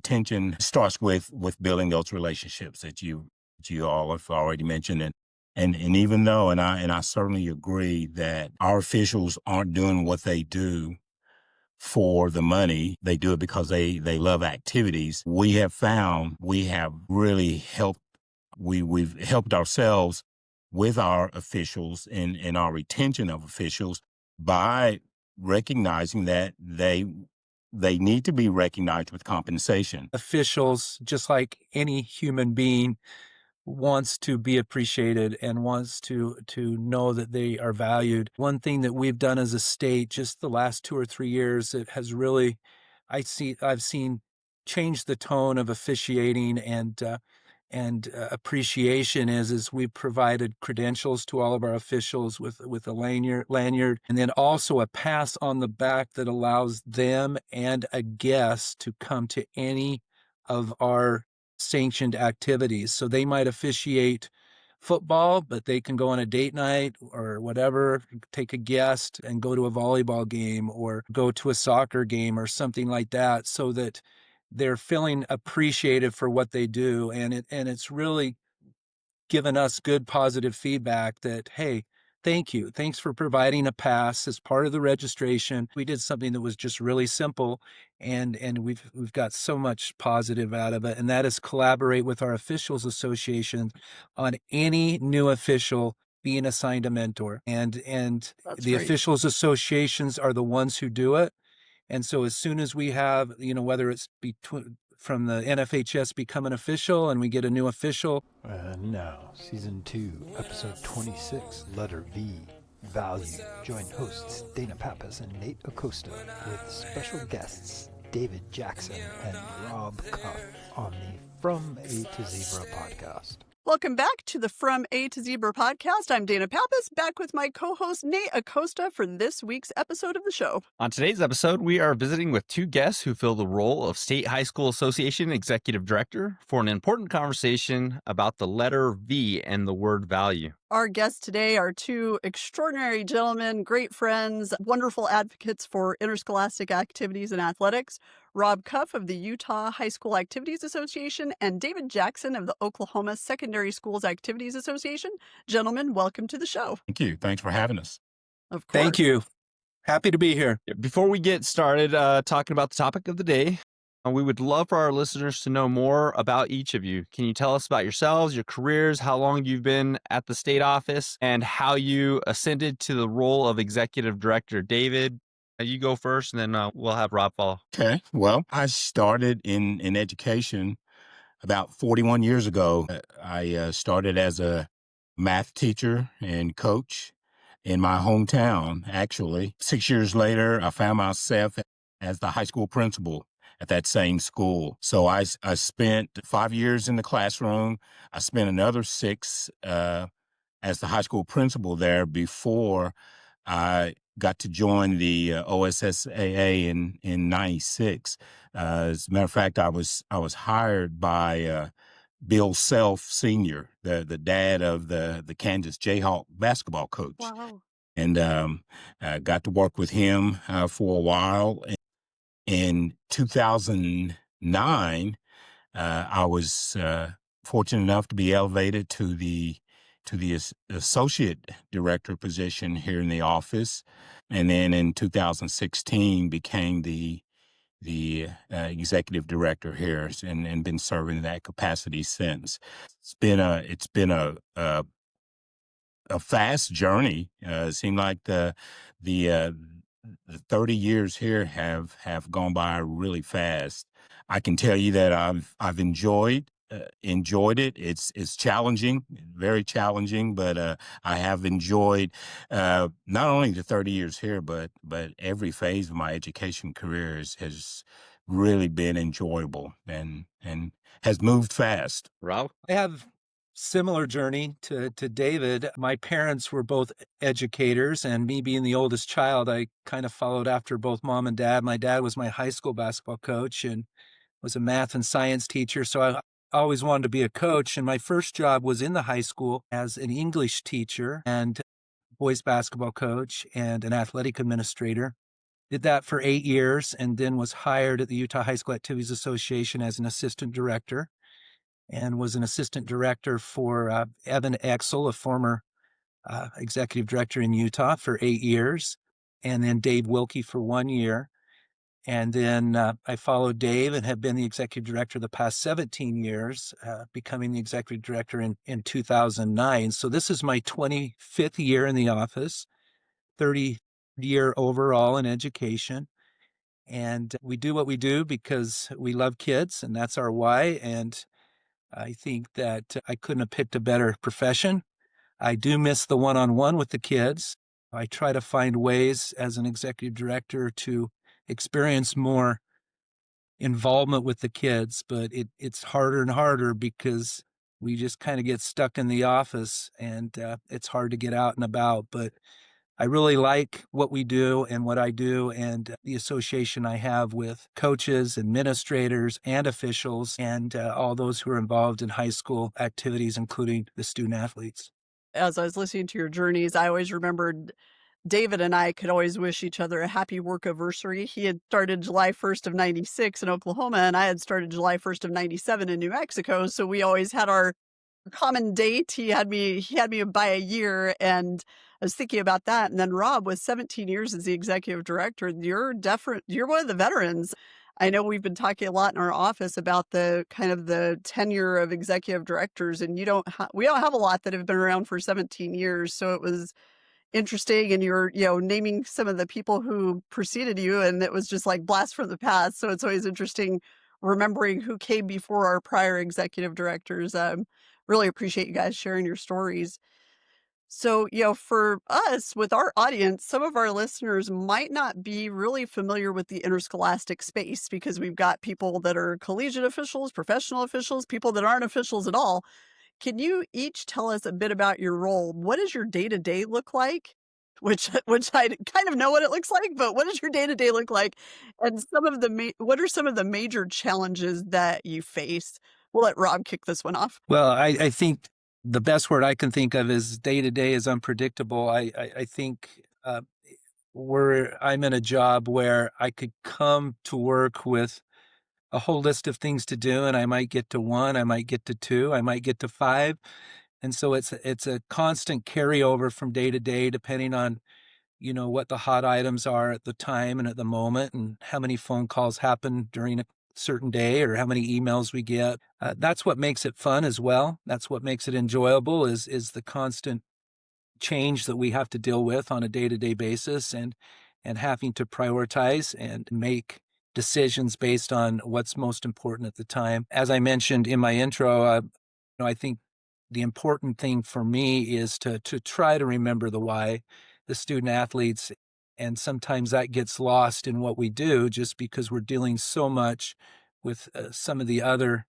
retention starts with building those relationships that you all have already mentioned. And even though, and I certainly agree that our officials aren't doing what they do for the money, they do it because they love activities. We have found we have really helped. We've helped ourselves with our officials and our retention of officials by recognizing that they need to be recognized with compensation. Officials, just like any human being, wants to be appreciated and wants to know that they are valued. One thing that we've done as a state just the last 2 or 3 years that has really I've seen change the tone of officiating and appreciation is we've provided credentials to all of our officials with a lanyard, and then also a pass on the back that allows them and a guest to come to any of our sanctioned activities. So they might officiate football, but they can go on a date night or whatever, take a guest and go to a volleyball game or go to a soccer game or something like that, so that they're feeling appreciated for what they do. And it's really given us good positive feedback that, hey, thank you. Thanks for providing a pass as part of the registration. We did something that was just really simple, and we've got so much positive out of it. And that is collaborate with our officials association on any new official being assigned a mentor. And That's the great. officials associations are the ones who do it. And so as soon as we have, whether it's from the NFHS become an official and we get a new official. And now, Season 2, Episode 26, Letter V, Value. Join hosts Dana Pappas and Nate Acosta with special guests David Jackson and Rob Cuff on the From A to Zebra podcast. Welcome back to the From A to Zebra podcast. I'm Dana Pappas, back with my co-host Nate Acosta for this week's episode of the show. On today's episode, we are visiting with two guests who fill the role of State High School Association Executive Director for an important conversation about the letter V and the word value. Our guests today are two extraordinary gentlemen, great friends, wonderful advocates for interscholastic activities and athletics. Rob Cuff of the Utah High School Activities Association and David Jackson of the Oklahoma Secondary Schools Activities Association. Gentlemen, welcome to the show. Thank you. Thanks for having us. Of course. Thank you. Happy to be here. Before we get started talking about the topic of the day, we would love for our listeners to know more about each of you. Can you tell us about yourselves, your careers, how long you've been at the state office, and how you ascended to the role of executive director? David, you go first, and then we'll have Rob follow. Okay. Well, I started in education about 41 years ago. I started as a math teacher and coach in my hometown, actually. 6 years later, I found myself as the high school principal at that same school. So I spent 5 years in the classroom. I spent another 6 as the high school principal there before I got to join the OSSAA in 96. As a matter of fact, I was hired by Bill Self Sr., the dad of the Kansas Jayhawk basketball coach. Wow. And got to work with him for a while. In 2009, I was fortunate enough to be elevated to the associate director position here in the office, and then in 2016 became the executive director here, and been serving in that capacity since. It's been a fast journey. It seemed like the 30 years here have gone by really fast. I can tell you that I've enjoyed it. It's challenging, very challenging, but I have enjoyed not only the 30 years here, but every phase of my education career has really been enjoyable and has moved fast. Rob? I have similar journey to David. My parents were both educators, and me being the oldest child, I kind of followed after both mom and dad. My dad was my high school basketball coach and was a math and science teacher, so I always wanted to be a coach. And my first job was in the high school as an English teacher and boys basketball coach and an athletic administrator. Did that for 8 years and then was hired at the Utah High School Activities Association as an assistant director, and was an assistant director for Evan Exel, a former executive director in Utah, for 8 years, and then Dave Wilkie for 1 year. And then I followed Dave and have been the executive director the past 17 years, becoming the executive director in 2009. So this is my 25th year in the office, 30th year overall in education. And we do what we do because we love kids, and that's our why. And I think that I couldn't have picked a better profession. I do miss the one-on-one with the kids. I try to find ways as an executive director to experience more involvement with the kids, but it's harder and harder because we just kind of get stuck in the office, and it's hard to get out and about. But I really like what we do and what I do, and the association I have with coaches, administrators, and officials, and all those who are involved in high school activities, including the student athletes. As I was listening to your journeys, I always remembered David and I could always wish each other a happy work anniversary. He had started July 1st of 96 in Oklahoma, and I had started July 1st of 97 in New Mexico. So we always had our common date. He had me by a year, and I was thinking about that. And then Rob, with 17 years as the executive director, you're one of the veterans. I know we've been talking a lot in our office about the kind of the tenure of executive directors, and we don't have a lot that have been around for 17 years. So it was interesting, and you're naming some of the people who preceded you, and it was just like blast from the past. So it's always interesting remembering who came before our prior executive directors. Really appreciate you guys sharing your stories. So, for us, with our audience, some of our listeners might not be really familiar with the interscholastic space because we've got people that are collegiate officials, professional officials, people that aren't officials at all. Can you each tell us a bit about your role? What does your day-to-day look like? Which I kind of know what it looks like, but what does your day-to-day look like? And what are some of the major challenges that you face? We'll let Rob kick this one off. Well, I think the best word I can think of is day-to-day is unpredictable. I think I'm in a job where I could come to work with a whole list of things to do, and I might get to 1, I might get to 2, I might get to 5. And so it's a constant carryover from day to day, depending on, what the hot items are at the time and at the moment, and how many phone calls happen during a certain day or how many emails we get. That's what makes it fun as well. That's what makes it enjoyable is the constant change that we have to deal with on a day-to-day basis, and having to prioritize and make decisions based on what's most important at the time. As I mentioned in my intro, I think the important thing for me is to try to remember the why, the student athletes, and sometimes that gets lost in what we do just because we're dealing so much with some of the other,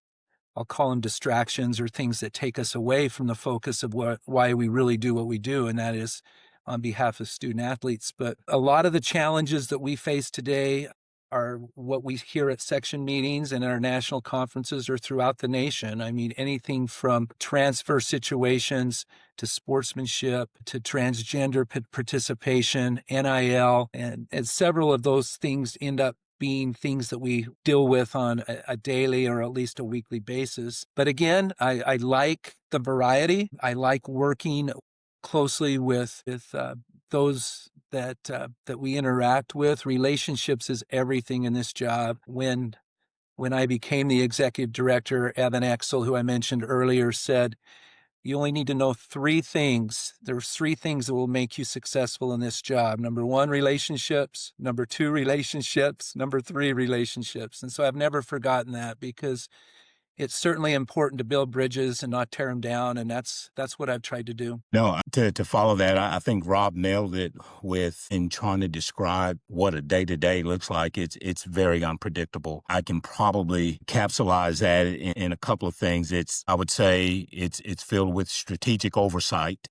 I'll call them distractions, or things that take us away from the focus of why we really do what we do, and that is on behalf of student athletes. But a lot of the challenges that we face today are what we hear at section meetings and our national conferences or throughout the nation. I mean, anything from transfer situations to sportsmanship to transgender participation, NIL, and several of those things end up being things that we deal with on a daily or at least a weekly basis. But again, I like the variety. I like working closely with those that we interact with. Relationships is everything in this job. When I became the executive director, Evan Exel, who I mentioned earlier, said, you only need to know 3 things. There's 3 things that will make you successful in this job. Number 1, relationships. Number 2, relationships. Number 3, relationships. And so I've never forgotten that, because it's certainly important to build bridges and not tear them down. And that's what I've tried to do. No, to follow that, I think Rob nailed it in trying to describe what a day-to-day looks like. It's very unpredictable. I can probably capsulize that in a couple of things. I would say it's filled with strategic oversight.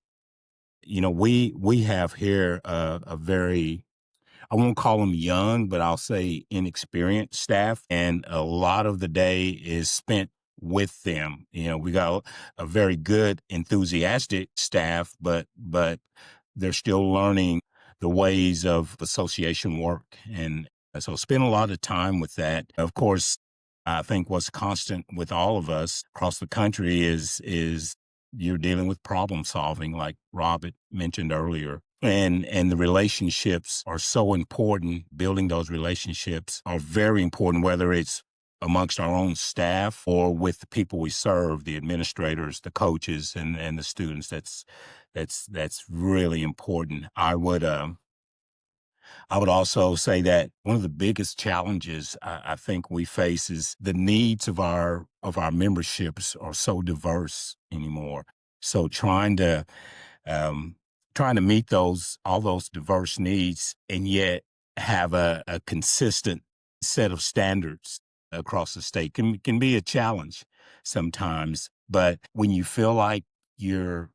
We have here a very, I won't call them young, but I'll say inexperienced staff. And a lot of the day is spent with them. We got a very good, enthusiastic staff, but they're still learning the ways of association work. And so spend a lot of time with that. Of course, I think what's constant with all of us across the country is you're dealing with problem solving, like Rob had mentioned earlier. And the relationships are so important. Building those relationships are very important, whether it's amongst our own staff or with the people we serve, the administrators, the coaches, and the students. That's really important. I would also say that one of the biggest challenges I think we face is the needs of our memberships are so diverse anymore. So um, trying to meet all those diverse needs and yet have a consistent set of standards across the state can be a challenge sometimes. But when you feel like you're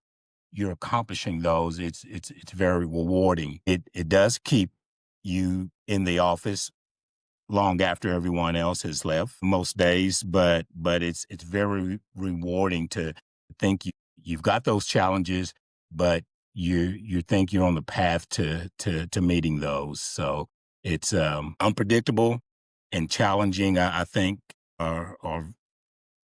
accomplishing those, it's very rewarding. It does keep you in the office long after everyone else has left most days, but it's very rewarding to think you've got those challenges, but you think you're on the path to meeting those. So it's unpredictable and challenging. I think are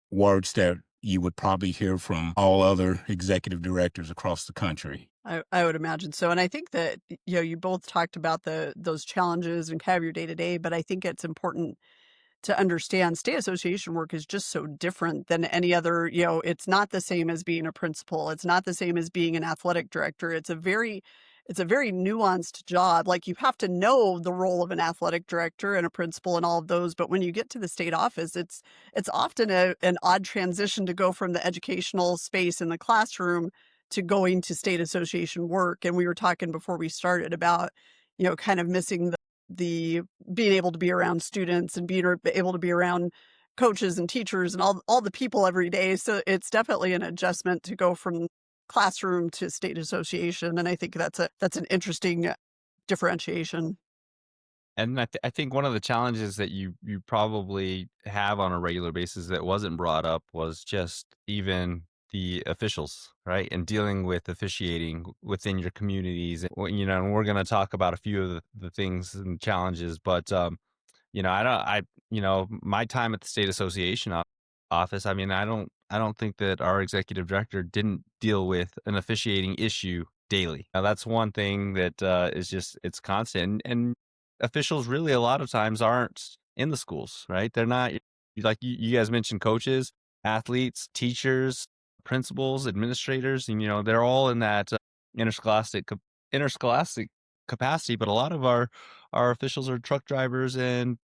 words that you would probably hear from all other executive directors across the country. I would imagine so. And I think that, you both talked about those challenges and kind of your day to day, but I think it's important to understand state association work is just so different than any other, it's not the same as being a principal. It's not the same as being an athletic director. It's a very nuanced job. Like, you have to know the role of an athletic director and a principal and all of those. But when you get to the state office, it's often an odd transition to go from the educational space in the classroom to going to state association work. And we were talking before we started about, kind of missing the being able to be around students and being able to be around coaches and teachers and all the people every day. So it's definitely an adjustment to go from classroom to state association. And I think that's an interesting differentiation. And I think one of the challenges that you probably have on a regular basis that wasn't brought up was just even the officials, right? And dealing with officiating within your communities. And we're going to talk about a few of the things and challenges, but my time at the state association office, I mean, I don't think that our executive director didn't deal with an officiating issue daily. Now, that's one thing that is just, it's constant. And officials really a lot of times aren't in the schools, right? They're not, like you guys mentioned, coaches, athletes, teachers, principals, administrators, and they're all in that interscholastic interscholastic capacity. But a lot of our officials are truck drivers and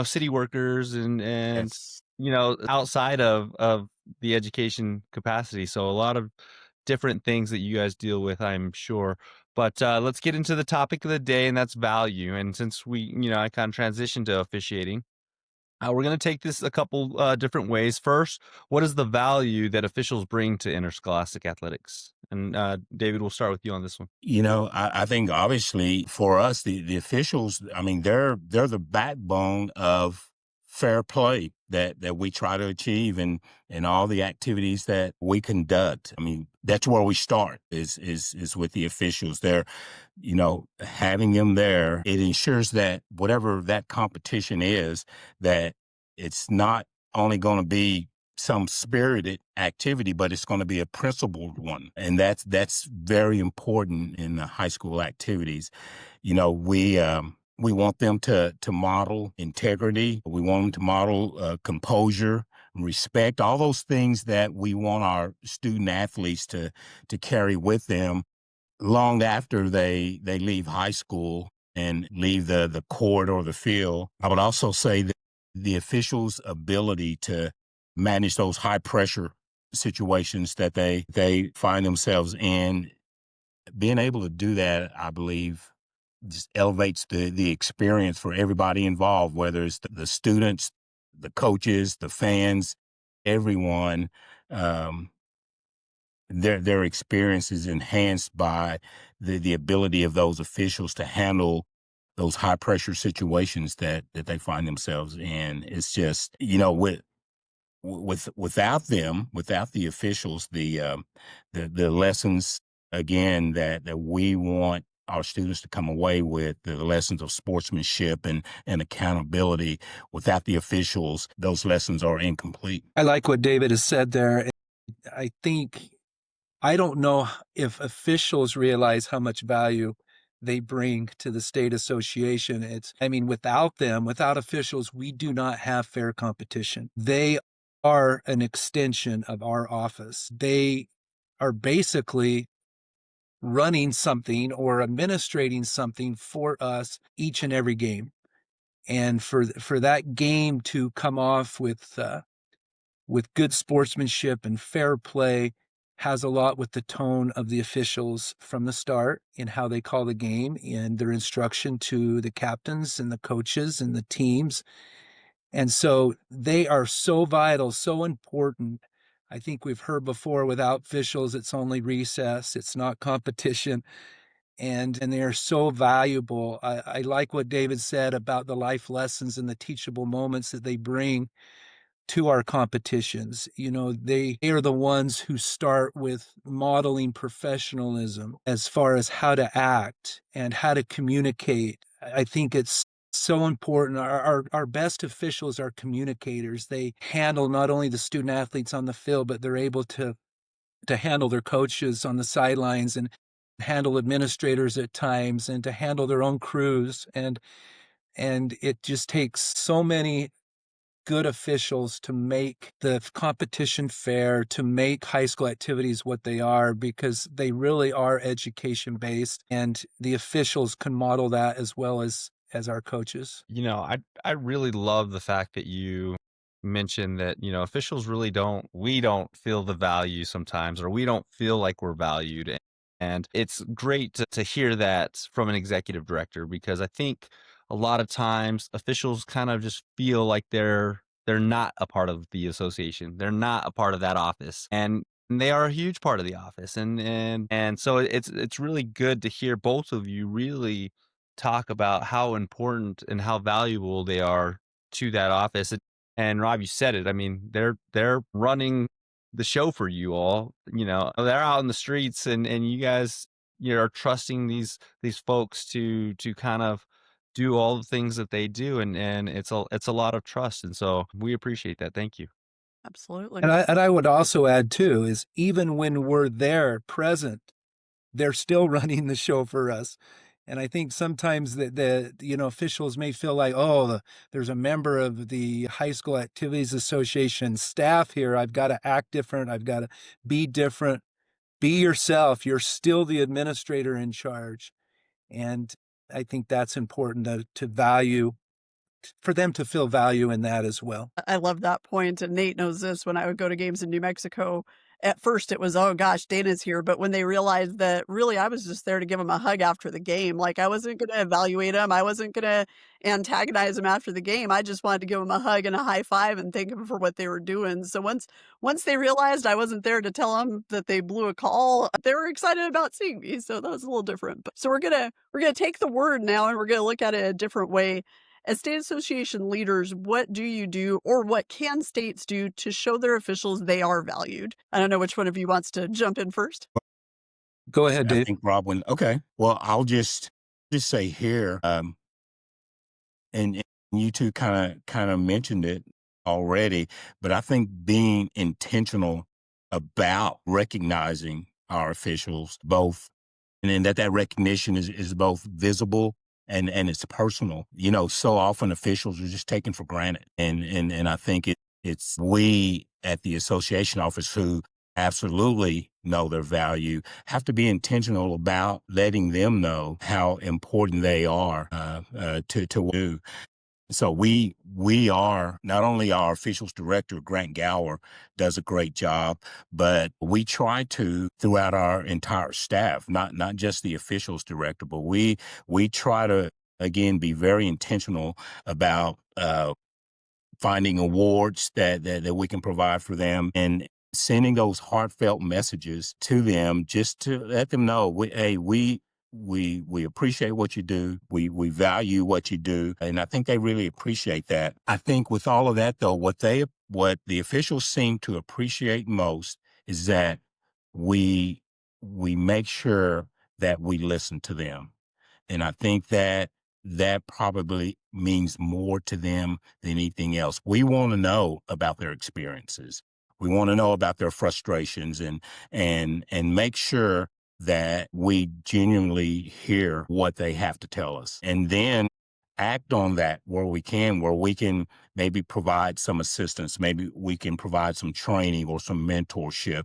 city workers and Yes. outside of the education capacity. So a lot of different things that you guys deal with, I'm sure. But let's get into the topic of the day, and that's value. And since I kind of transitioned to officiating, we're going to take this a couple different ways. First, what is the value that officials bring to interscholastic athletics? And David, we'll start with you on this one. I think obviously for us, the officials, I mean, they're the backbone of fair play that we try to achieve in all the activities that we conduct. I mean, that's where we start is with the officials. They're, having them there, it ensures that whatever that competition is, that it's not only going to be some spirited activity, but it's going to be a principled one. And that's very important in the high school activities. We want them to model integrity. We want them to model composure, respect, all those things that we want our student athletes to carry with them long after they leave high school and leave the court or the field. I would also say that the officials' ability to manage those high pressure situations that they find themselves in, being able to do that, I believe, just elevates the experience for everybody involved, whether it's the students, the coaches, the fans, everyone. Um, their experience is enhanced by the ability of those officials to handle those high pressure situations that they find themselves in. It's just, without them, without the officials, the lessons again that we want our students to come away with the lessons of sportsmanship and accountability. Without the officials, those lessons are incomplete. I like what David has said there. I don't know if officials realize how much value they bring to the state association. Without them, without officials, we do not have fair competition. They are an extension of our office. They are basically running something or administrating something for us each and every game. And for that game to come off with good sportsmanship and fair play has a lot with the tone of the officials from the start in how they call the game and their instruction to the captains and the coaches and the teams. And so they are so vital, so important. I think we've heard before, without officials, it's only recess, it's not competition. And they are so valuable. I like what David said about the life lessons and the teachable moments that they bring to our competitions. They are the ones who start with modeling professionalism as far as how to act and how to communicate. I think it's so important. Our best officials are communicators. They handle not only the student athletes on the field, but they're able to handle their coaches on the sidelines and handle administrators at times and to handle their own crews. And it just takes so many good officials to make the competition fair, to make high school activities what they are, because they really are education based, and the officials can model that as well as our coaches. I really love the fact that you mentioned that, officials really we don't feel the value sometimes, or we don't feel like we're valued. And it's great to hear that from an executive director, because I think a lot of times officials kind of just feel like they're not a part of the association. They're not a part of that office. And they are a huge part of the office. And so it's really good to hear both of you really talk about how important and how valuable they are to that office. And Rob, you said it. I mean, they're running the show for you all. They're out in the streets, and you guys, are trusting these folks to kind of do all the things that they do, and it's a lot of trust, and so we appreciate that. Thank you. Absolutely. And I would also add too is even when we're there present, they're still running the show for us. And I think sometimes the officials may feel like, oh, there's a member of the High School Activities Association staff here. I've got to act different. I've got to be different. Be yourself. You're still the administrator in charge. And I think that's important to value, for them to feel value in that as well. I love that point. And Nate knows this. When I would go to games in New Mexico, at first it was, oh gosh, Dana's here. But when they realized that really I was just there to give him a hug after the game, like I wasn't going to evaluate him. I wasn't going to antagonize him after the game. I just wanted to give him a hug and a high five and thank him for what they were doing. So once they realized I wasn't there to tell them that they blew a call, they were excited about seeing me. So that was a little different. So we're going to take the word now and we're going to look at it a different way. As state association leaders, what do you do, or what can states do to show their officials they are valued? I don't know which one of you wants to jump in first. Go ahead, Dave. I think Rob went, okay. Well, I'll just say here, and you two kind of mentioned it already, but I think being intentional about recognizing our officials both, and then that recognition is both visible and it's personal. So often officials are just taken for granted. And I think it's we at the association office who absolutely know their value have to be intentional about letting them know how important they are to do. So we are, not only our officials director, Grant Gower, does a great job, but we try to throughout our entire staff, not just the officials director, but we try to, again, be very intentional about finding awards that we can provide for them and sending those heartfelt messages to them just to let them know, we appreciate what you do. We value what you do. And I think they really appreciate that. I think with all of that, though, what the officials seem to appreciate most is that we make sure that we listen to them. And I think that probably means more to them than anything else. We want to know about their experiences. We want to know about their frustrations and make sure that we genuinely hear what they have to tell us. And then act on that where we can maybe provide some assistance, maybe we can provide some training or some mentorship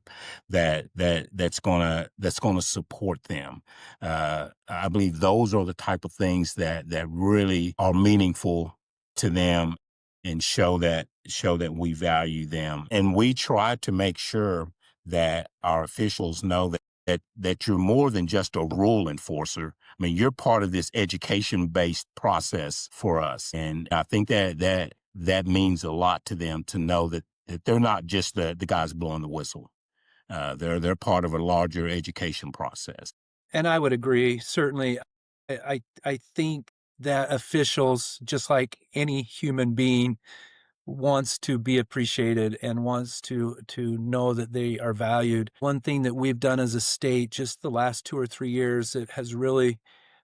that's gonna support them. I believe those are the type of things that really are meaningful to them and show that we value them. And we try to make sure that our officials know that you're more than just a rule enforcer. I mean, you're part of this education-based process for us. And I think that means a lot to them to know that they're not just the guys blowing the whistle. They're part of a larger education process. And I would agree. Certainly, I think that officials, just like any human being, wants to be appreciated and wants to know that they are valued. One thing that we've done as a state just the last 2 or 3 years that has really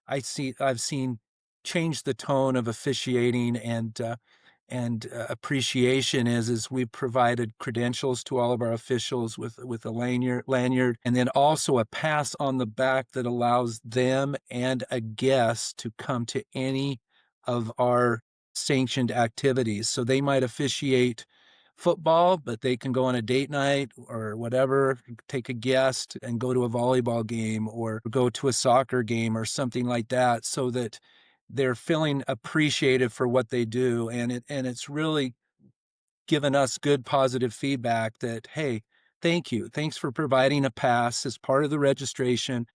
I've seen change the tone of officiating and appreciation is we've provided credentials to all of our officials with a lanyard and then also a pass on the back that allows them and a guest to come to any of our sanctioned activities. So they might officiate football, but they can go on a date night or whatever, take a guest and go to a volleyball game or go to a soccer game or something like that, so that they're feeling appreciated for what they do. And it's really given us good positive feedback that, hey, thank you. Thanks for providing a pass as part of the registration.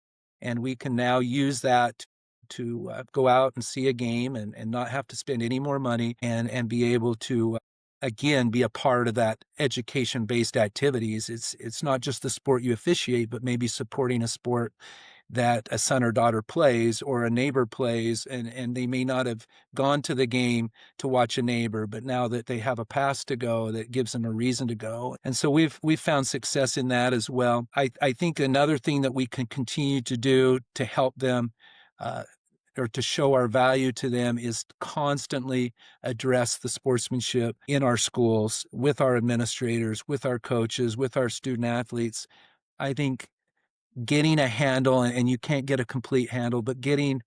And we can now use that to go out and see a game and not have to spend any more money and be able to, again, be a part of that education-based activities. It's not just the sport you officiate, but maybe supporting a sport that a son or daughter plays or a neighbor plays, and they may not have gone to the game to watch a neighbor, but now that they have a pass to go, that gives them a reason to go. And so we've found success in that as well. I think another thing that we can continue to do to help them or to show our value to them is constantly address the sportsmanship in our schools with our administrators, with our coaches, with our student athletes. I think getting a handle, and you can't get a complete handle, but getting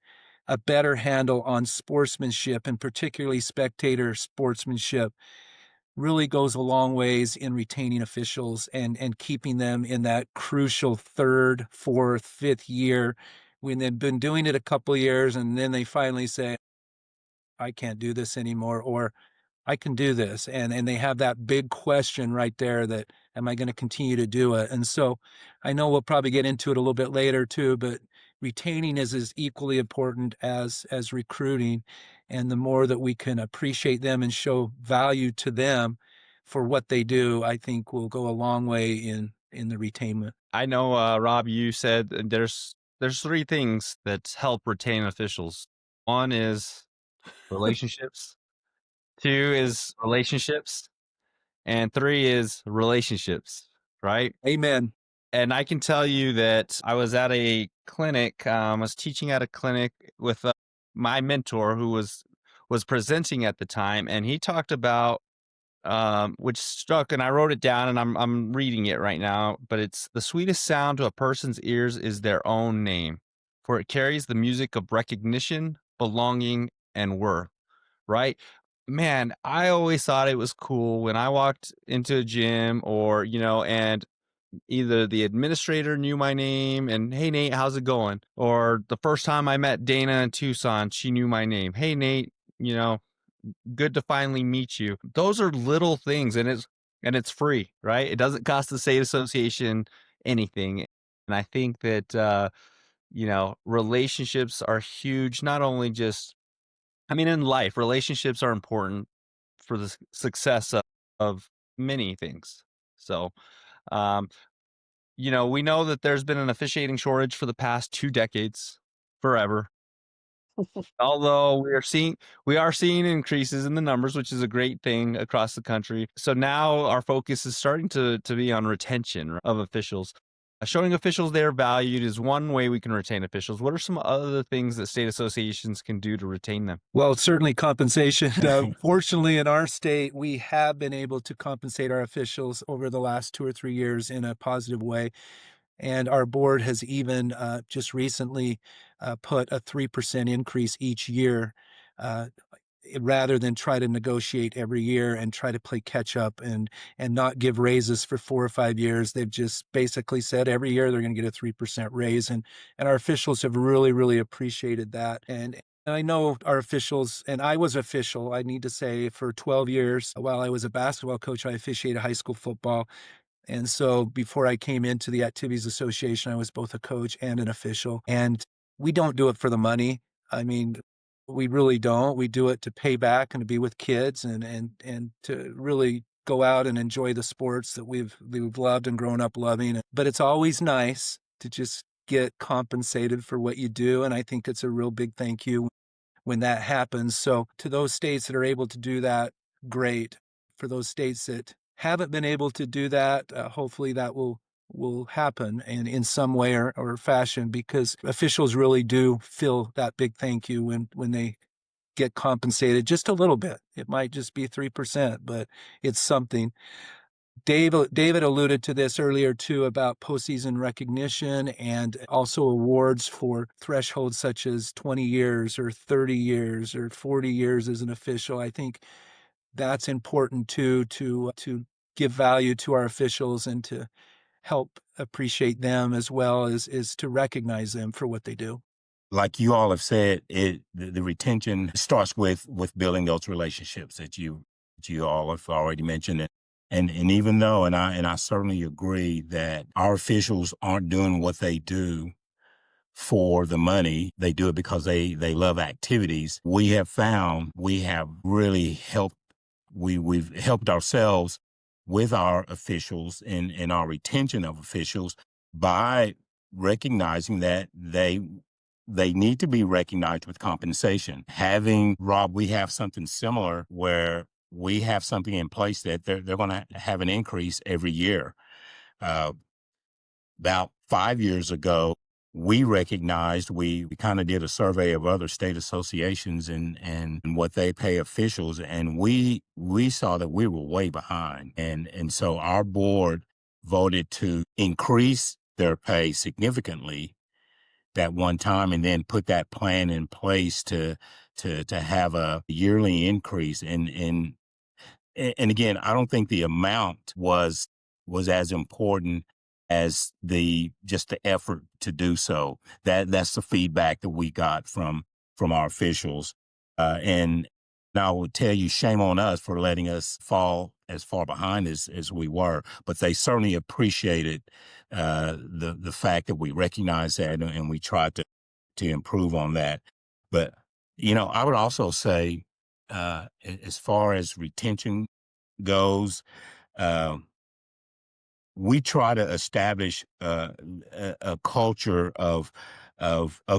a better handle on sportsmanship and particularly spectator sportsmanship really goes a long ways in retaining officials and keeping them in that crucial third, fourth, fifth year when they've been doing it a couple of years and then they finally say, I can't do this anymore, or I can do this. And they have that big question right there that, am I going to continue to do it? And so I know we'll probably get into it a little bit later too, but retaining is as equally important as recruiting. And the more that we can appreciate them and show value to them for what they do, I think will go a long way in the retainment. I know, Rob, you said there's 3 things that help retain officials. One is relationships, 2 is relationships, and 3 is relationships, right? Amen. And I can tell you that I was at a clinic, I was teaching at a clinic with my mentor who was presenting at the time, and he talked about which struck, and I wrote it down, and I'm reading it right now. But it's the sweetest sound to a person's ears is their own name, for it carries the music of recognition, belonging, and worth. Right? Man, I always thought it was cool when I walked into a gym or, and either the administrator knew my name and, hey, Nate, how's it going? Or the first time I met Dana in Tucson, she knew my name. Hey, Nate, good to finally meet you. Those are little things, and it's free, right? It doesn't cost the state association anything. And I think that, relationships are huge, not only just, in life, relationships are important for the success of many things. So, um, we know that there's been an officiating shortage for the past 2 decades, forever. Although we are seeing increases in the numbers, which is a great thing across the country. So now our focus is starting to be on retention of officials. Showing officials they're valued is one way we can retain officials. What are some other things that state associations can do to retain them? Well, certainly compensation. Fortunately, in our state, we have been able to compensate our officials over the last 2 or 3 years in a positive way. And our board has even just recently put a 3% increase each year, uh, rather than try to negotiate every year and try to play catch up and not give raises for 4 or 5 years. They've just basically said every year they're going to get a 3% raise, and our officials have really appreciated that. And I know our officials, and I was official, I need to say, for 12 years. While I was a basketball coach, I officiated high school football. And so before I came into the Activities Association, I was both a coach and an official. And we don't do it for the money. I mean, we really don't. We do it to pay back and to be with kids and to really go out and enjoy the sports that we've loved and grown up loving. But it's always nice to just get compensated for what you do. And I think it's a real big thank you when that happens. So to those states that are able to do that, great. For those states that haven't been able to do that, hopefully that will happen in some way or fashion, because officials really do feel that big thank you when they get compensated just a little bit. It might just be 3%, but it's something. David alluded to this earlier too, about postseason recognition and also awards for thresholds such as 20 years or 30 years or 40 years as an official. I think that's important too, to give value to our officials and to help appreciate them, as well as to recognize them for what they do. Like you all have said, the retention starts with building those relationships that you all have already mentioned. And even though, and I certainly agree that our officials aren't doing what they do for the money, they do it because they love activities. We have found we have really helped. We've helped ourselves with our officials and our retention of officials by recognizing that they need to be recognized with compensation. Rob, we have something similar where we have something in place that they're going to have an increase every year. About 5 years ago, we recognized, we kind of did a survey of other state associations and what they pay officials, and we saw that we were way behind. And so our board voted to increase their pay significantly that one time, and then put that plan in place to have a yearly increase. And again, I don't think the amount was as important as just the effort to do so. That's the feedback that we got from our officials. And I would tell you, shame on us for letting us fall as far behind as we were, but they certainly appreciated the fact that we recognized that and we tried to improve on that. But, I would also say, as far as retention goes, we try to establish a culture of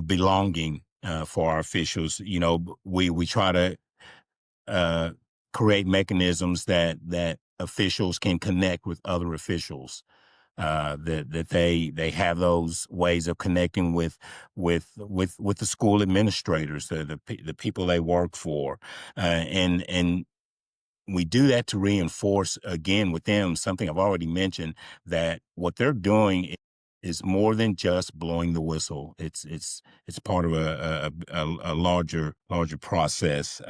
belonging for our officials. We try to create mechanisms that officials can connect with other officials. That they have those ways of connecting with the school administrators, the people they work for, and we do that to reinforce again with them something I've already mentioned, that what they're doing is more than just blowing the whistle. It's part of a larger process.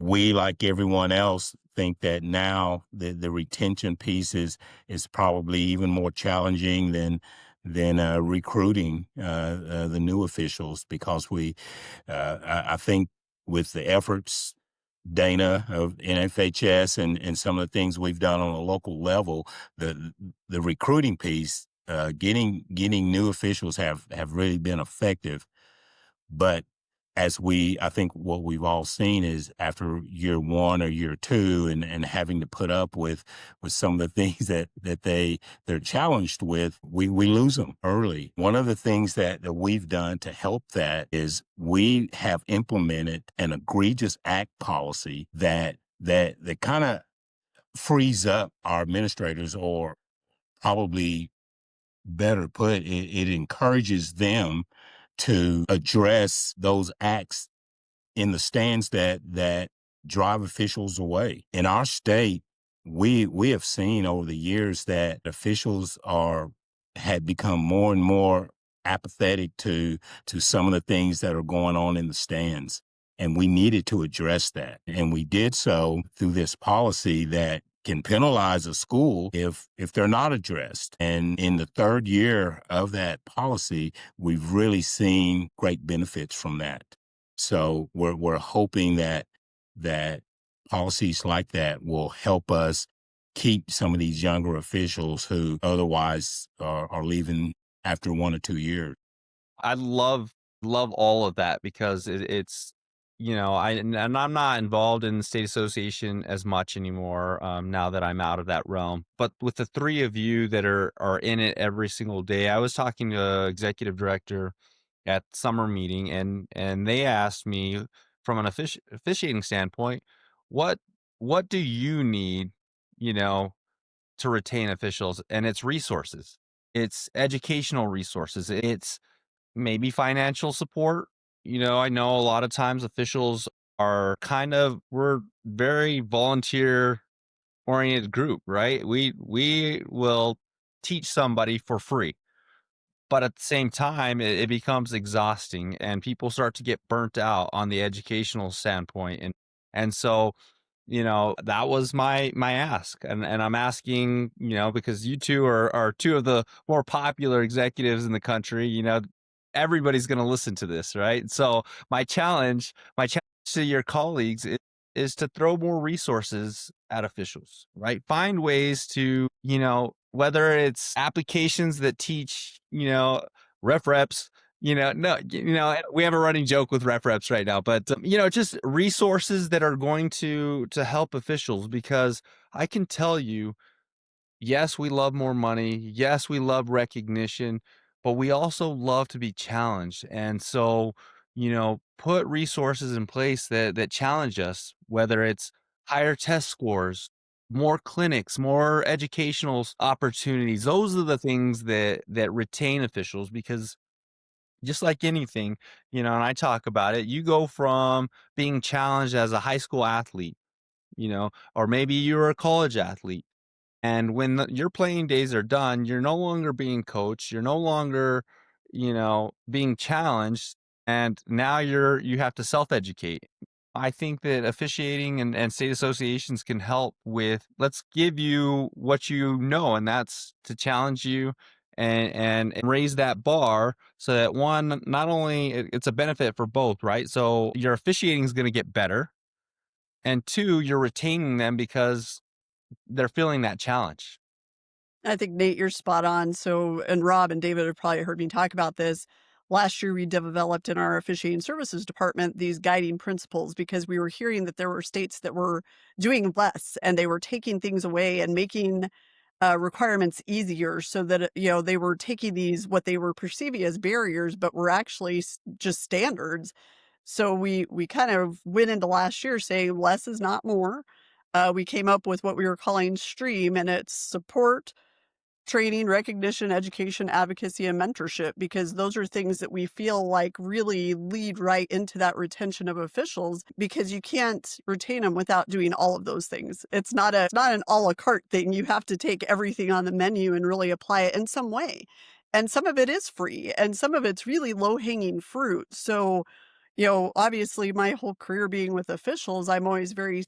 We, like everyone else, think that now the retention piece is probably even more challenging than recruiting the new officials, because I think with the efforts, Dana, of NFHS and some of the things we've done on a local level, the recruiting piece, getting new officials have really been effective. But I think what we've all seen is after year one or year two and having to put up with some of the things that they're challenged with, we lose them early. One of the things that we've done to help that is we have implemented an egregious act policy that kind of frees up our administrators, or probably better put, it encourages them to address those acts in the stands that drive officials away. In our state, we have seen over the years that officials had become more and more apathetic to some of the things that are going on in the stands. And we needed to address that. And we did so through this policy that can penalize a school if they're not addressed. And in the third year of that policy, we've really seen great benefits from that. So we're hoping that policies like that will help us keep some of these younger officials who otherwise are leaving after 1 or 2 years. I love all of that because it's and I'm not involved in the state association as much anymore now that I'm out of that realm. But with the three of you that are in it every single day, I was talking to an executive director at summer meeting, and they asked me from an officiating standpoint, what do you need, to retain officials? And it's resources, it's educational resources, it's maybe financial support. I know a lot of times officials we're very volunteer oriented group, right? We will teach somebody for free, but at the same time, it becomes exhausting and people start to get burnt out on the educational standpoint. And so, that was my ask. And I'm asking, because you two are two of the more popular executives in the country, everybody's going to listen to this, right? So my challenge to your colleagues is to throw more resources at officials, right? Find ways to, whether it's applications that teach, ref reps, no, we have a running joke with ref reps right now, but just resources that are going to help officials, because I can tell you, yes, we love more money. Yes, we love recognition, but we also love to be challenged. And so, put resources in place that challenge us, whether it's higher test scores, more clinics, more educational opportunities. Those are the things that retain officials, because just like anything, and I talk about it, you go from being challenged as a high school athlete, or maybe you're a college athlete. And when your playing days are done, you're no longer being coached. You're no longer, being challenged. And now you have to self-educate. I think that officiating and state associations can help with, let's give you what and that's to challenge you and raise that bar, so that one, not only it's a benefit for both, right? So your officiating is going to get better. And two, you're retaining them because they're feeling that challenge. I think, Nate, you're spot on. So, and Rob and David have probably heard me talk about this. Last year, we developed in our officiating services department these guiding principles, because we were hearing that there were states that were doing less and they were taking things away and making requirements easier, so that, they were taking these, what they were perceiving as barriers, but were actually just standards. So we kind of went into last year saying less is not more. We came up with what we were calling STREAM, and it's support, training, recognition, education, advocacy, and mentorship, because those are things that we feel like really lead right into that retention of officials, because you can't retain them without doing all of those things. It's not an a la carte thing. You have to take everything on the menu and really apply it in some way. And some of it is free and some of it's really low hanging fruit. So, obviously my whole career being with officials, I'm always very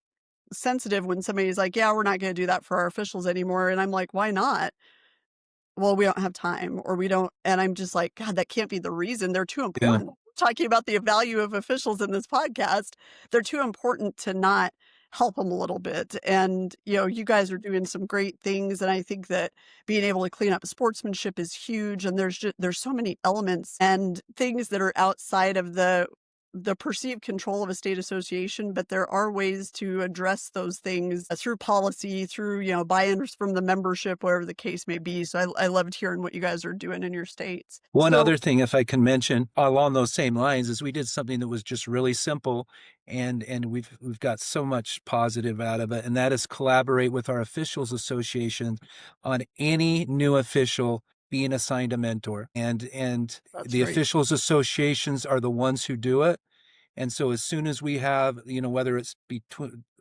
sensitive when somebody's like, yeah, we're not going to do that for our officials anymore. And I'm like, why not? Well, we don't have time, or we don't. And I'm just like, God, that can't be the reason. They're too important. We're talking about the value of officials in this podcast. They're too important to not help them a little bit. And, you guys are doing some great things. And I think that being able to clean up sportsmanship is huge. And there's so many elements and things that are outside of the perceived control of a state association, but there are ways to address those things through policy, through, buy-ins from the membership, whatever the case may be. So I loved hearing what you guys are doing in your states. One other thing, if I can mention along those same lines, is we did something that was just really simple, and we've got so much positive out of it, and that is collaborate with our officials association on any new official being assigned a mentor. And That's the right. officials associations are the ones who do it. And so as soon as we have, whether it's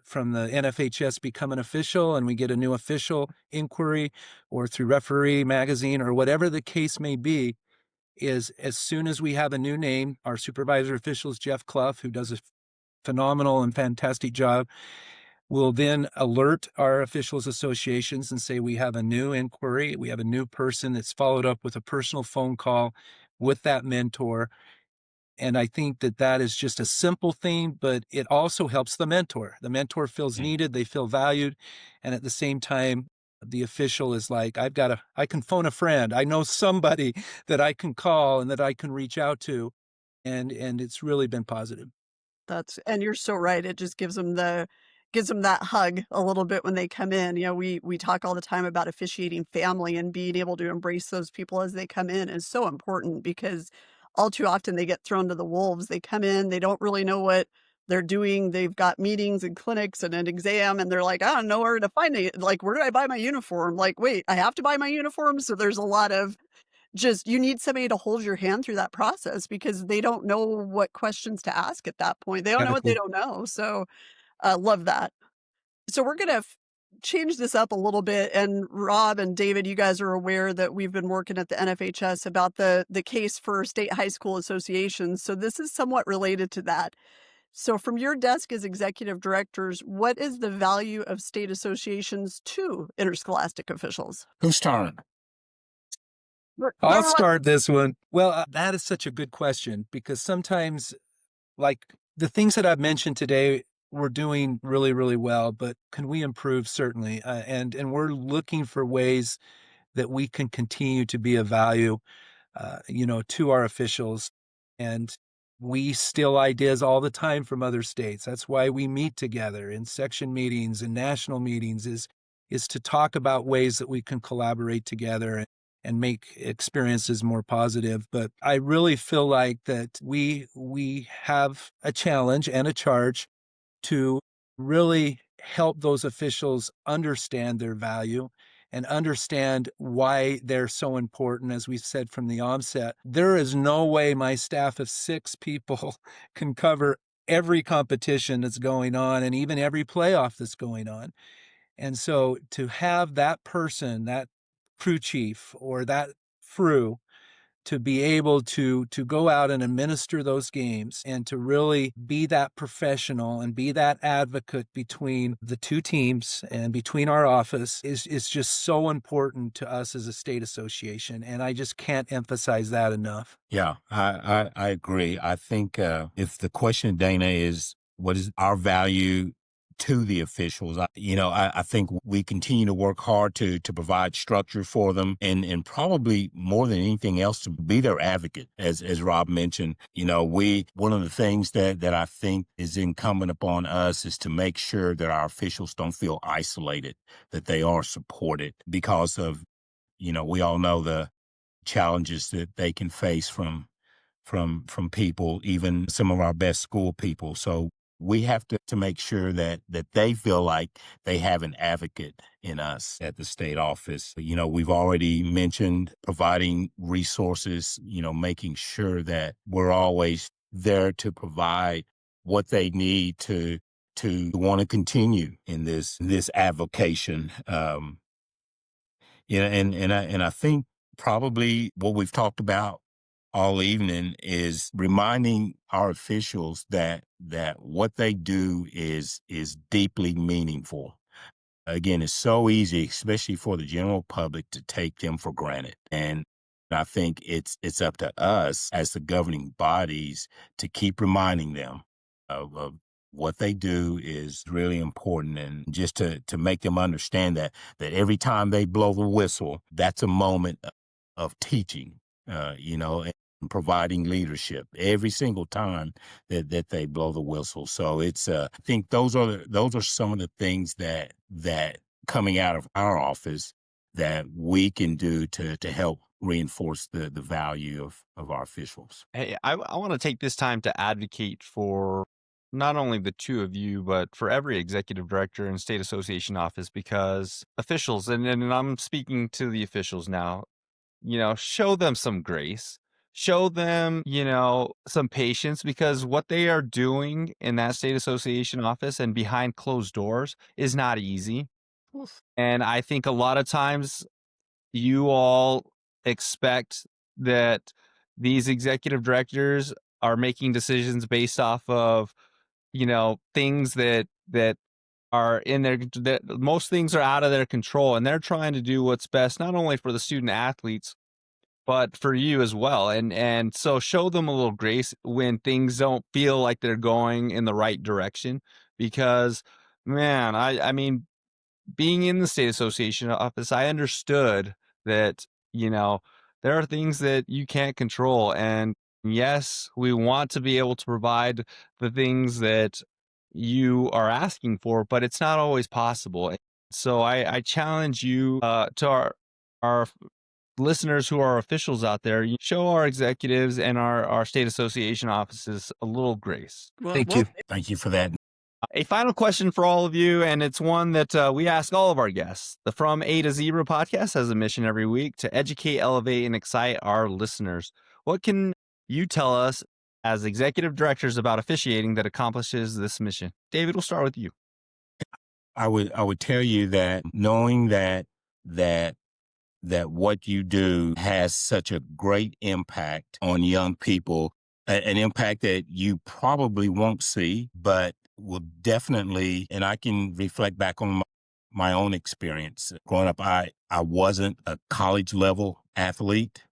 from the NFHS become an official and we get a new official inquiry, or through Referee Magazine, or whatever the case may be, is as soon as we have a new name, our supervisor official is Jeff Clough, who does a phenomenal and fantastic job, will then alert our officials associations and say, we have a new inquiry, we have a new person that's followed up with a personal phone call with that mentor. And I think that is just a simple thing, but it also helps the mentor. The mentor feels needed, they feel valued. And at the same time, the official is like, I can phone a friend. I know somebody that I can call and that I can reach out to. And it's really been positive. And you're so right. It just gives them that hug a little bit when they come in. We talk all the time about officiating family, and being able to embrace those people as they come in is so important, because all too often they get thrown to the wolves. They come in, they don't really know what they're doing. They've got meetings and clinics and an exam, and they're like, I don't know where to find it. Like, where do I buy my uniform? Like, wait, I have to buy my uniform? So there's a lot of you need somebody to hold your hand through that process, because they don't know what questions to ask at that point. They don't know what they Exactly. don't know. So love that. So we're going to change this up a little bit. And Rob and David, you guys are aware that we've been working at the NFHS about the case for state high school associations. So this is somewhat related to that. So from your desk as executive directors, what is the value of state associations to interscholastic officials? Whose turn? I'll start this one. Well, that is such a good question, because sometimes, like the things that I've mentioned today, we're doing really, really well, but can we improve? Certainly. And we're looking for ways that we can continue to be of value, to our officials. And we steal ideas all the time from other states. That's why we meet together in section meetings and national meetings, is to talk about ways that we can collaborate together and make experiences more positive. But I really feel like that we have a challenge and a charge to really help those officials understand their value and understand why they're so important. As we said from the onset, there is no way my staff of 6 people can cover every competition that's going on and even every playoff that's going on. And so to have that person, that crew chief or that crew, to be able to go out and administer those games and to really be that professional and be that advocate between the two teams and between our office is just so important to us as a state association. And I just can't emphasize that enough. Yeah, I agree. I think if the question, Dana, is what is our value to the officials, I think we continue to work hard to provide structure for them, and probably more than anything else to be their advocate, as Rob mentioned. One of the things that I think is incumbent upon us is to make sure that our officials don't feel isolated, that they are supported, because of, we all know the challenges that they can face from people, even some of our best school people. So we have to make sure that they feel like they have an advocate in us at the state office. We've already mentioned providing resources, making sure that we're always there to provide what they need to want to continue in this avocation. And I think probably what we've talked about all evening is reminding our officials that what they do is deeply meaningful. Again, it's so easy, especially for the general public, to take them for granted. And I think it's up to us as the governing bodies to keep reminding them of what they do is really important, and just to make them understand that every time they blow the whistle, that's a moment of teaching, and providing leadership every single time that they blow the whistle. So I think those are some of the things that coming out of our office that we can do to help reinforce the value of our officials. Hey, I want to take this time to advocate for not only the two of you, but for every executive director and state association office, because officials, and I'm speaking to the officials now, show them some grace, show them, some patience, because what they are doing in that state association office and behind closed doors is not easy. Oof. And I think a lot of times you all expect that these executive directors are making decisions based off of, things that are in their that most things are out of their control, and they're trying to do what's best not only for the student athletes but for you as well. And so show them a little grace when things don't feel like they're going in the right direction, because man, I mean, being in the state association office, I understood that, there are things that you can't control. And yes, we want to be able to provide the things that you are asking for, but it's not always possible. So I challenge you, to our listeners who are officials out there, you show our executives and our state association offices a little grace. Thank you. Thank you for that. A final question for all of you, and it's one that we ask all of our guests. The From A to Zebra podcast has a mission every week to educate, elevate, and excite our listeners. What can you tell us as executive directors about officiating that accomplishes this mission? David, we'll start with you. I would tell you that knowing that what you do has such a great impact on young people, an impact that you probably won't see, but will definitely, and I can reflect back on my own experience. Growing up, I wasn't a college level athlete,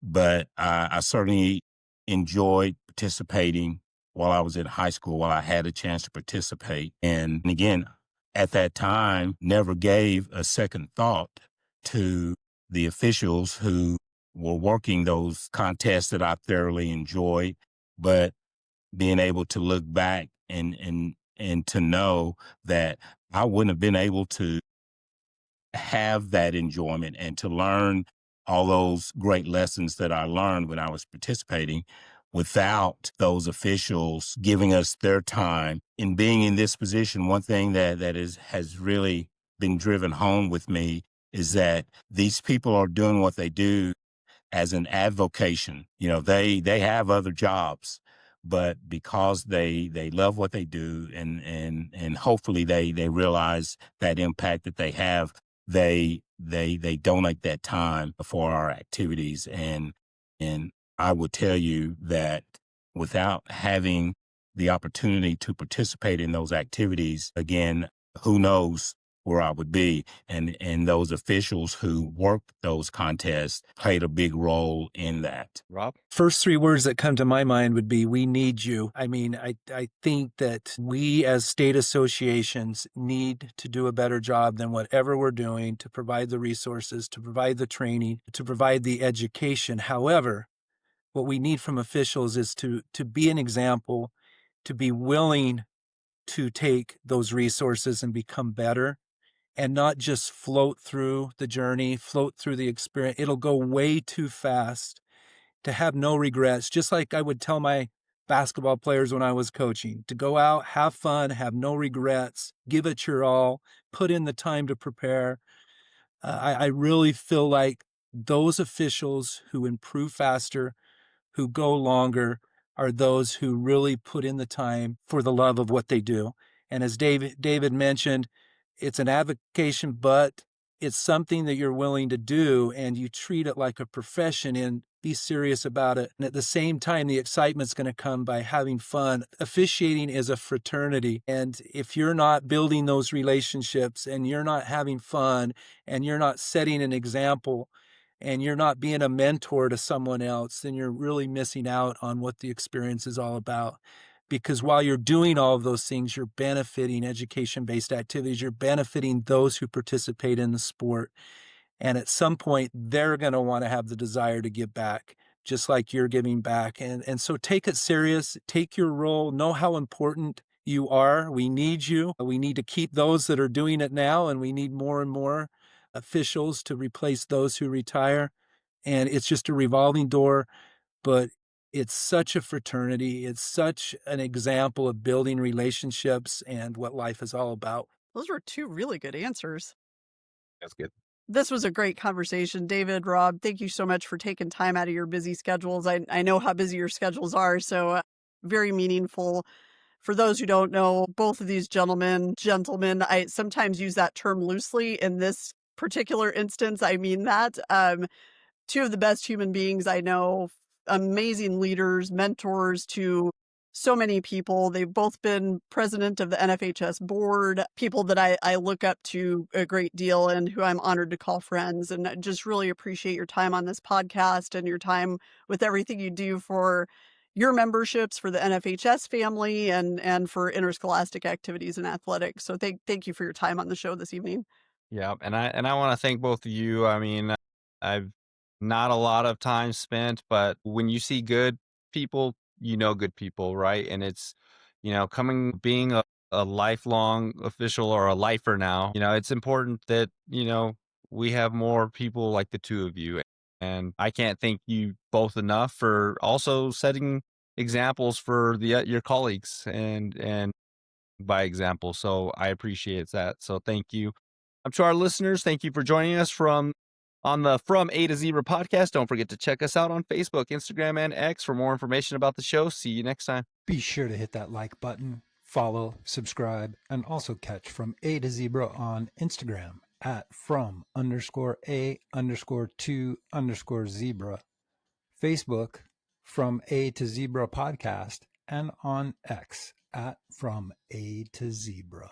but I certainly enjoyed participating while I was in high school, while I had a chance to participate. And again, at that time, never gave a second thought to the officials who were working those contests that I thoroughly enjoyed, but being able to look back and to know that I wouldn't have been able to have that enjoyment and to learn all those great lessons that I learned when I was participating without those officials giving us their time. In being in this position, one thing has really been driven home with me is that these people are doing what they do as an avocation. They have other jobs, but because they love what they do, and hopefully they realize that impact that they have, they donate that time for our activities. And I would tell you that without having the opportunity to participate in those activities, again, who knows where I would be. And those officials who worked those contests played a big role in that. Rob? First three words that come to my mind would be, we need you. I mean, I think that we as state associations need to do a better job than whatever we're doing to provide the resources, to provide the training, to provide the education. However, what we need from officials is to be an example, to be willing to take those resources and become better, and not just float through the journey, float through the experience. It'll go way too fast to have no regrets. Just like I would tell my basketball players when I was coaching, to go out, have fun, have no regrets, give it your all, put in the time to prepare. I really feel like those officials who improve faster, who go longer, are those who really put in the time for the love of what they do. And as David mentioned, it's an avocation, but it's something that you're willing to do, and you treat it like a profession and be serious about it. And at the same time, the excitement's going to come by having fun. Officiating is a fraternity. And if you're not building those relationships, and you're not having fun, and you're not setting an example, and you're not being a mentor to someone else, then you're really missing out on what the experience is all about. Because while you're doing all of those things, you're benefiting education-based activities, you're benefiting those who participate in the sport. And at some point, they're going to want to have the desire to give back, just like you're giving back. And so take it serious, take your role, know how important you are. We need you. We need to keep those that are doing it now, and we need more and more officials to replace those who retire. And it's just a revolving door, but it's such a fraternity. It's such an example of building relationships and what life is all about. Those were two really good answers. That's good. This was a great conversation. David, Rob, thank you so much for taking time out of your busy schedules. I know how busy your schedules are, so very meaningful. For those who don't know, both of these gentlemen, I sometimes use that term loosely. In this particular instance, I mean that. Two of the best human beings I know, amazing leaders, mentors to so many people. They've both been president of the NFHS board, people that I look up to a great deal and who I'm honored to call friends. And I just really appreciate your time on this podcast and your time with everything you do for your memberships, for the NFHS family, and for interscholastic activities and athletics. So thank you for your time on the show this evening. Yeah, and I want to thank both of you. I mean, I've not a lot of time spent, but when you see good people, you know good people, right? And it's, being a lifelong official or a lifer now, it's important that, we have more people like the two of you. And I can't thank you both enough for also setting examples for your colleagues and by example. So I appreciate that. So thank you. To our listeners, thank you for joining us on the From A to Zebra podcast. Don't forget to check us out on Facebook, Instagram, and X for more information about the show. See you next time. Be sure to hit that like button, follow, subscribe, and also catch From A to Zebra on Instagram at from_A_2_zebra, Facebook, From A to Zebra podcast, and on X at From A to Zebra.